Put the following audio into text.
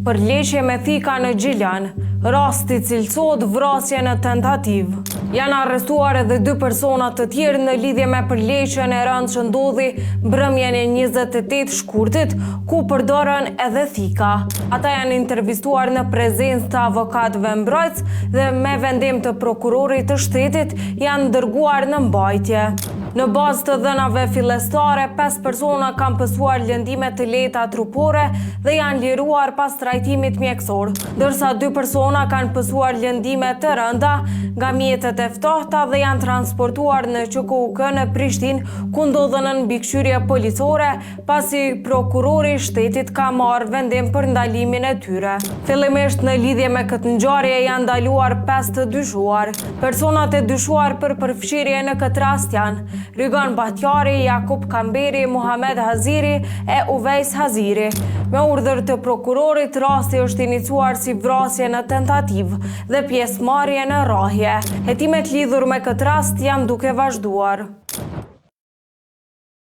Përleqje me thika në Gjilan, rasti cilësohet vrasje në tentativ. Janë arrestuar edhe 2 persona të tjerë në lidhje me përleqjen e rëndë që ndodhi mbrëmjen e 28 shkurtit, ku përdorën edhe thika. Ata janë intervistuar në prezencë të avokatëve mbrojtës dhe me vendim të prokurorit të shtetit janë dërguar në mbajtje. Në bazë të dhënave fillestare, 5 persona kanë pësuar lëndime të lehta trupore dhe janë liruar pas trajtimit mjekësor, ndërsa 2 persona kanë pësuar lëndime të rënda nga mjetet e ftohta dhe janë transportuar në QKUK në Prishtinë, ku ndodhen në mbikëqyrje policore, pasi prokurori i shtetit ka marrë vendim për ndalimin e tyre. Fillimisht në lidhje me këtë ngjarje janë ndaluar 5 të dyshuar. Personat e dyshuar për përfshirje në këtë rast janë Rygon Batjari, Jakub Kamberi, Muhamed Haziri e Uvejs Haziri. Me urdhër të prokurorit, rasti është inicuar si vrasje në tentativ dhe pjesëmarrje në rrahje. Hetimet lidhur me këtë rast janë duke vazhduar.